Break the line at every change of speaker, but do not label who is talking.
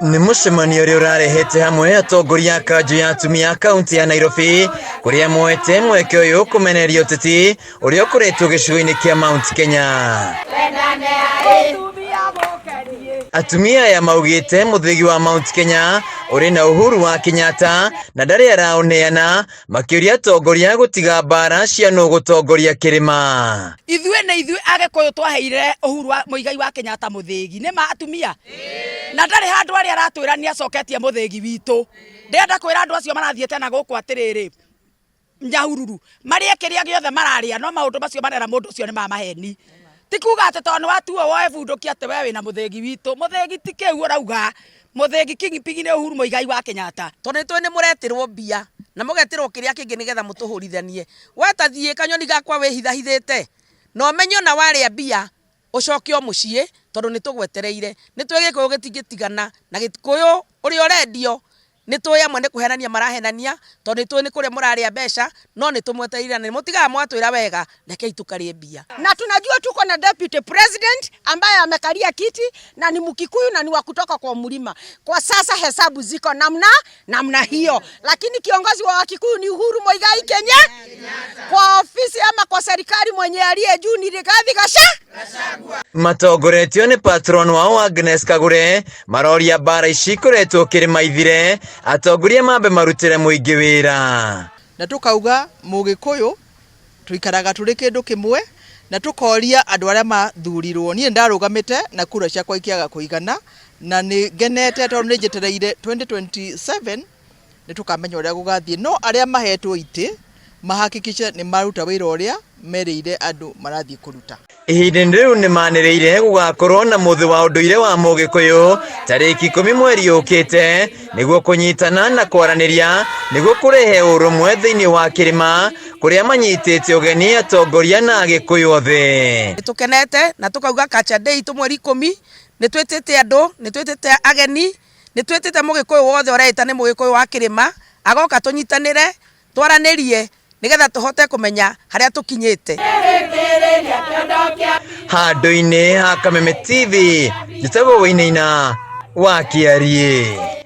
Nĩ mũcemanio ũrĩa ũrarehete hamwe atongoria a kanjũ ya atumia kaunti ya Nairobi kũrĩa moete mweke ũyũ kũmenereria ũteti ũrĩa ũkoretwo gĩcigo-inĩ kĩa Mount Kenya. Atumia aya maugĩte mũthĩgi wa Mount Kenya ũrĩ na Uhuru wa Kenyatta na ndarĩ araũneana, makĩũria atongoria gũtiga mbara cia nũ gũtongoria kĩrĩma.
Ithuĩ nĩ ithuĩ Agĩkũyũ twaheire Uhuru Muigai wa Kenyatta mũthĩgi nĩ ma atumia na ndarĩ handũ arĩa aratwĩra nĩ acoketie mũthĩgi witũ. Ndĩrenda kwĩra andũ acio marathiĩte na gũkũ atĩrĩrĩ Nyahururu marĩe kĩrĩa gĩothe mararĩa, no maũndũ macio marera mũndũ ũcio nĩ ma maheni. Ti kuga atĩ tondũ watuo woe bunduki atĩ we wĩna mũthĩgi witũ. Mũthĩgi ti kĩu ũrauga, mũthĩgi kingpigi nĩ Uhuru Muigai wa Kenyatta.
Tondũ nĩtũĩ nĩ mũretirwo mbia na mũgetirwo kĩrĩa kĩngĩ nĩgetha mũtũhũrithanie. Weta thiĩ kanyoni gakwa wĩhithahithĩte na ũmenyo na warĩa mbia ũcokio mũciĩ tondũ nĩtũgwetereire. Nĩtũĩ Gĩkũyũ gĩtingĩtigana na Gĩkũyũ ũrĩa ũrendio. Nĩtũĩ amwe nĩ kũhenania marahenania tondũ nĩtũĩ nĩ kũrĩa mũrarĩa mbeca, no nĩtũmwetereire na mũtigaga mwatwĩra wega rekei tukarie mbia.
Na tunajua tuko na deputy president ambaye amekalia kiti na ni Mkikuyu na ni wa kutoka kwa mlima. Kwa sasa hesabu ziko namna hiyo, lakini kiongozi wa Wakikuyu ni Uhuru Muigai Kenyatta. Kwa ofisi ama kwa serikali mwenye aliye juu ni Rigathi Gachagua.
Matongoretio nĩ patron wao Agnes Kagure maroria mbara ici ikoretwo kĩrĩma ithire, atongoria mambe marutĩre mũingĩ wĩra.
Na tukauga Mũgĩkũyũ tuikaraga tũrĩ kĩndũ kĩmwe na tukoria andũ arĩa mathurirwo. Niĩ ndarũgamĩte na kura ciakwa ikĩaga kũigana na nĩ ngenete tondũ nĩ njetereire 2027 nĩ tukamenya ũrĩa gũgathiĩ, no arĩa mahetwo itĩ mahakikishe nĩ maruta wĩra ũrĩa merĩire andũ marathiĩ kũruta.
Ihinda rĩu nĩ manĩrĩire gũgakorwo na mũthĩ wa ũndũire wa Mũgĩkũyũ tarĩki 10 mweri ũkĩte nĩguo kũnyitana na kwaranĩria nĩguo kũrehe ũrũmwe thĩinĩ wa kĩrĩma kũrĩa manyitĩte ũgeni atongoria na Agĩkũyũ othe.
Nĩtũkenete na tukauga Culture Day mweri 10 nĩtwĩtĩte andũ, nĩtwĩtĩte ageni, nĩtwĩtĩte Mũgĩkũyũ wothe ũreĩta nĩ Mũgĩkũyũ wa kĩrĩma agoka tũnyitanĩre twaranĩrie nĩgetha tũhote kũmenya harĩa tũkinyĩte.
Handũ-inĩ ha Kameme TV njĩtagwo Wĩinaina wa Kĩarie.